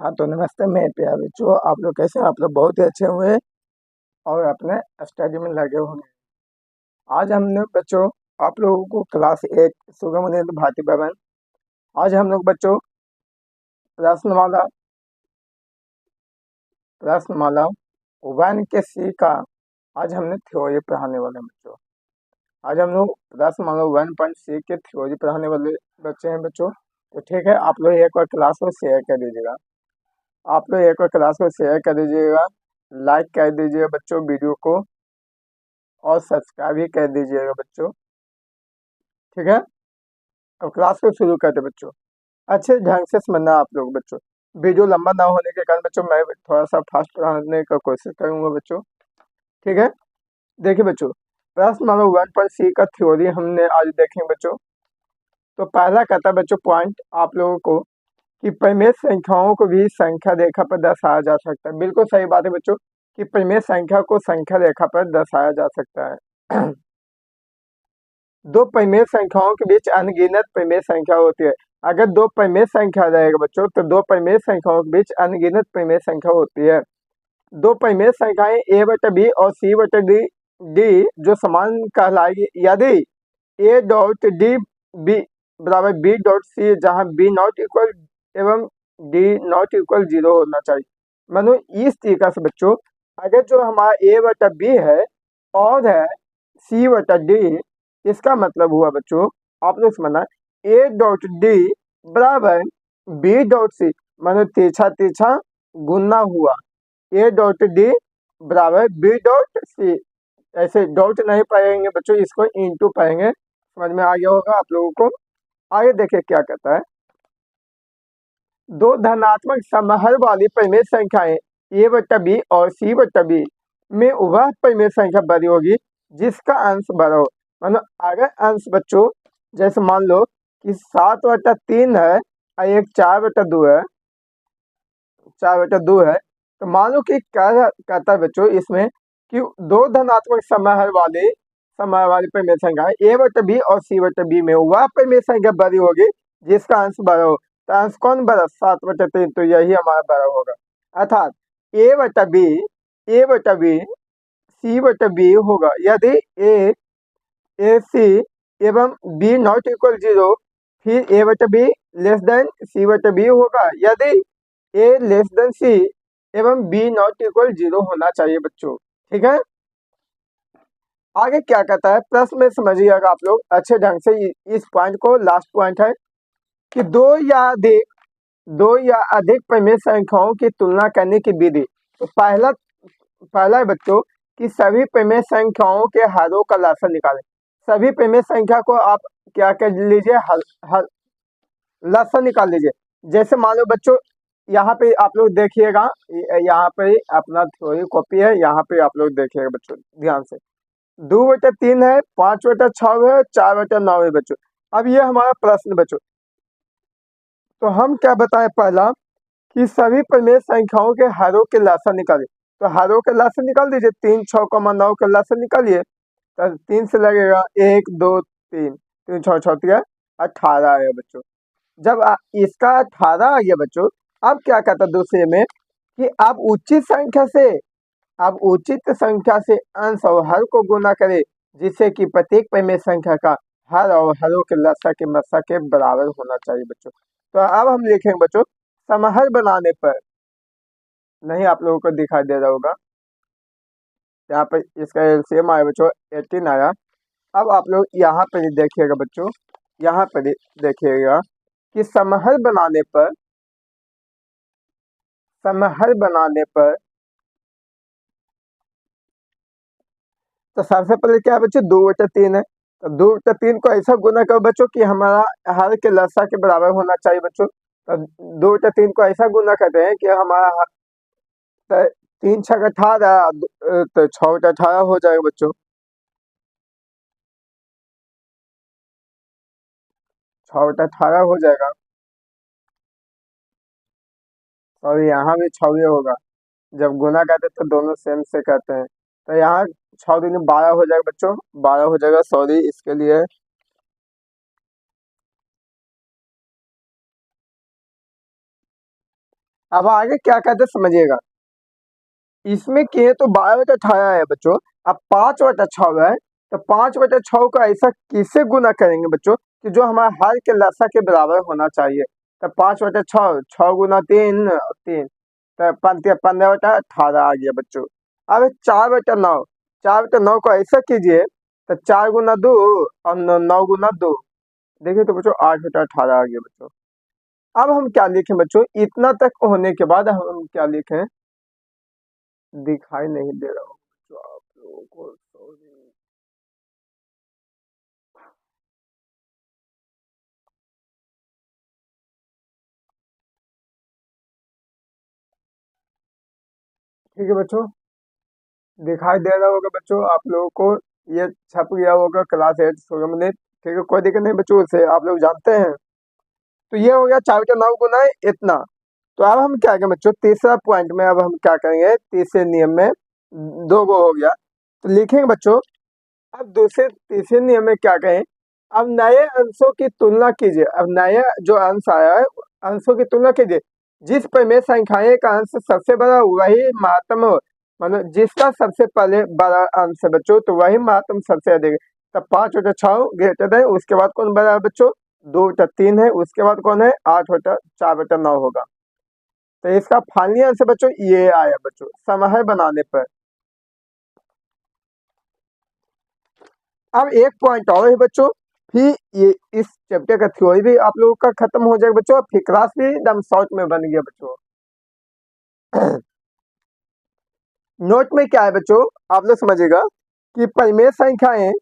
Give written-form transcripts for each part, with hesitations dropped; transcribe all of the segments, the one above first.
हाँ तो नमस्ते मेरे प्यारे बच्चों, आप लोग कैसे हैं? आप लोग बहुत ही अच्छे हुए और अपने स्टडी में लगे होंगे। आज हमने बच्चों आप लोगों को क्लास 8 सुगमनित भारती भवन। आज हम लोग बच्चों प्रश्नमाला प्रश्नमाला 1 के सी का आज हमने थ्योरी पढ़ाने वाले हैं बच्चों। आज हम लोग प्रश्नमाला 1.सी के थ्योरी पढ़ाने वाले बच्चे हैं बच्चों। तो ठीक है, आप लोग एक बार क्लास को शेयर कर दीजिएगा। आप लोग एक बार क्लास को शेयर कर दीजिएगा, लाइक कर दीजिएगा बच्चों वीडियो को, और सब्सक्राइब भी कर दीजिएगा बच्चों। ठीक है, अब क्लास को शुरू करते हैं बच्चों। अच्छे ढंग से समझना आप लोग बच्चों। वीडियो लंबा ना होने के कारण बच्चों मैं थोड़ा सा फास्ट पढ़ाने का कोशिश करूंगा बच्चों। ठीक है, देखिए बच्चों, प्रश्न नंबर 1.सी का थ्योरी हमने आज देखेंगे बच्चों। तो पहला कहता है बच्चों पॉइंट आप लोगों को कि परिमेय संख्याओं को भी संख्या रेखा पर दर्शाया जा सकता है। बिल्कुल सही बात है बच्चों कि परिमेय संख्या को संख्या रेखा पर दर्शाया जा सकता है। दो परिमेय संख्याओं के बीच अनगिनत परिमेय संख्या होती है। अगर दो परिमेय संख्या रहेगा बच्चों तो दो परिमेय संख्याओं के बीच अनगिनत परिमेय संख्या होती है। दो परिमेय संख्याएं a बटा b और c बटा d जो समान कहलाएगी यदि a डॉट d b बराबर b डॉट c, जहां b नॉट इक्वल एवं d नॉट इक्वल 0 होना चाहिए। मानो इस तरीका से बच्चों, अगर जो हमारा a बटा b है और है c बटा d, इसका मतलब हुआ बच्चों, आप लोग समझना, a डॉट d बराबर b डॉट c, मानो तिरछा तिरछा गुना हुआ a डॉट d बराबर b डॉट c। ऐसे डॉट नहीं पढ़ेंगे बच्चों, इसको इंटू पढ़ेंगे। समझ में आ गया होगा आप लोगों को। आगे देखिए क्या कहता है, दो धनात्मक समहर वाली परिमेय संख्याएं a बटा b और c बटा b में वह परिमेय संख्या बड़ी होगी जिसका अंश बड़ा हो। मतलब अगर अंश बच्चों, जैसे मान लो कि 7/3 है और एक 4/2 है, 4/2 है, तो मान लो कि क्या कहता है बच्चों इसमें कि दो धनात्मक समय वाली परिमेय संख्या a बटा b और c बटा b में वह परिमेय संख्या बड़ी होगी जिसका अंश बड़ा हो। तो अंश कौन बड़ा? 7/3, तो यही हमारा बड़ा होगा। अर्थात a बटा b c बटा b होगा यदि a c एवं b नॉट इक्वल 0, फिर a बटा b लेस देन c बटा b होगा यदि a लेस देन c एवं b नॉट इक्वल 0 होना चाहिए बच्चों। ठीक है, आगे क्या कहता है प्रश्न में समझिएगा आप लोग अच्छे ढंग से। इस पॉइंट को लास्ट पॉइंट है कि दो या अधिक परिमेय संख्याओं की तुलना करने की विधि। तो पहला है बच्चों कि सभी परिमेय संख्याओं के हरों का लसाअ निकालें। सभी परिमेय संख्या को आप क्या कर लीजिए, हर लसाअ निकाल लीजिए। जैसे मान लो बच्चों, यहाँ पे आप लोग देखिएगा, यहाँ पे अपना थ्योरी कॉपी है, यहाँ पे आप लोग देखिएगा बच्चों ध्यान से। 2/3 है, 5/6 है, 4/9 है बच्चों। अब ये हमारा प्रश्न बच्चों, तो हम क्या बताएं पहला कि सभी परिमेय संख्याओं के हरों के लसाअ निकालिए। तो हरों के लसाअ निकाल दीजिए, 3, 6,9 के लसाअ निकालिए। तो 3 से लगेगा 1, 2, 3, 3, 6, 6, 18 है बच्चों। जब इसका 18 आ गया बच्चों, अब क्या कहता दूसरे में कि आप उचित संख्या से अंश और हर को गुना करें जिससे कि प्रत्येक परिमेय संख्या का हर और हरों के लसाअ के मसा के बराबर होना चाहिए बच्चों। तो अब हम लिखेंगे बच्चों, समहर बनाने पर, नहीं आप लोगों को दिखाई दे रहा होगा, यहाँ पर इसका एलसीएम आया बच्चों 18 आया। अब आप लोग यहाँ पर देखिएगा बच्चों, यहाँ पर देखिएगा कि समहर बनाने पर तो सबसे पहले क्या है बच्चों, 2/3 है। तो 2/3 को ऐसा गुना करो बच्चों कि हमारा हर के लसाअ के बराबर होना चाहिए बच्चों। तो 2/3 को ऐसा गुना करते हैं कि हमारा 3 6 18, तो 6/18 हो जाएगा बच्चों। 6/18 हो जाएगा, और यहाँ भी 6 होगा। जब गुना करते हैं तो दोनों सेम से करते हैं, तो यहाँ 6 × 12 हो जाएगा बच्चों, 12 हो जाएगा, सॉरी इसके लिए। अब आगे क्या कहते हैं समझिएगा। इसमें किए तो 12/18 है बच्चों। अब 5/6 है, तो 5/6 को ऐसा किससे गुना करेंगे बच्चों कि जो हमारे हर के लसा के बराबर होना चाहिए। तो 5/6, 6 × 3 3, तो 15/18 आ गया बच्चों। अब 4/9, 4/9 को ऐसा कीजिए, तो 4 × 2 और 9 × 2, देखिए तो बच्चों 8/18 आ गया बच्चों। अब हम क्या लिखें बच्चों, इतना तक होने के बाद हम क्या लिखें, दिखाई नहीं दे रहा हूँ बच्चों आप लोगों को, सॉरी। ठीक है बच्चों, दिखाई दे रहा होगा बच्चों आप लोगों को, ये छप गया होगा क्लास 8 सुगमनित। ठीक है, कोई दिक्कत नहीं बच्चों, उसे आप लोग जानते हैं। तो ये हो गया 4/9 इतना। तो अब हम क्या करेंगे बच्चों, तीसरा पॉइंट में अब हम क्या करेंगे, तीसरे नियम में 2 गो हो गया, तो लिखेंगे बच्चों। अब दूसरे तीसरे नियम में क्या कहें, अब नए अंशों की तुलना कीजिए। अब नया जो अंश आया है, अंशों की तुलना कीजिए। जिस परिमेय संख्याएं का अंश सबसे बड़ा वही महत्तम हो, मतलब जिसका सबसे पहले बड़ा अंश है बच्चों, तो वही महत्तम सबसे अधिक है। तब 5/6 ग्रेटर है, उसके बाद कौन बड़ा है बच्चों, 2/3 है, उसके बाद कौन है, 8/4/9 होगा। तो इसका फाइनली आंसर बच्चों ये आया बच्चों, समाहर बनाने पर। अब एक पॉइंट और है बच्चों, फिर ये इस चैप्टर का थ्योरी भी आप लोगों का खत्म हो जाएगा बच्चों, फिर क्लास भी एकदम शॉर्ट में बन गया बच्चों। नोट में क्या है बच्चों, आप लोग समझिएगा कि परिमेय संख्याएं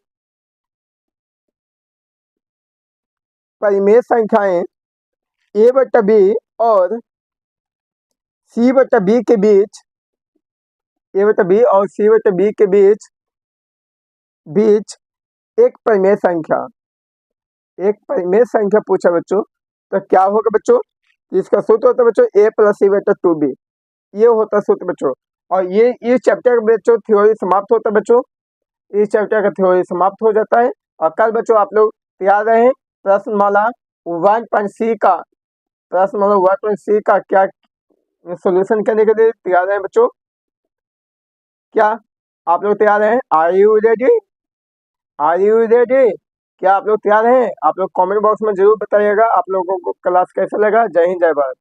a/b और c/b के बीच, a/b और c/b के बीच बीच एक परिमेय संख्या, एक परिमेय संख्या पूछा बच्चों, तो क्या होगा बच्चों, इसका सूत्र होता है बच्चों a+c/2b, ये होता है सूत्र बच्चों। और ये इस चैप्टर का बच्चों थ्योरी समाप्त होता है बच्चों, इस चैप्टर का थ्योरी समाप्त हो जाता है। और कल बच्चों आप लोग तैयार रहे प्रश्नमाला 1.c का, प्रश्नमाला 1.c का क्या सोल्यूशन करने के लिए तैयार रहे बच्चों। क्या आप लोग तैयार हैं, are you ready, are you ready, क्या आप लोग तैयार हैं? आप लोग कमेंट बॉक्स में जरूर बताइएगा आप लोगों को क्लास कैसा लगा। जय हिंद, जय भारत।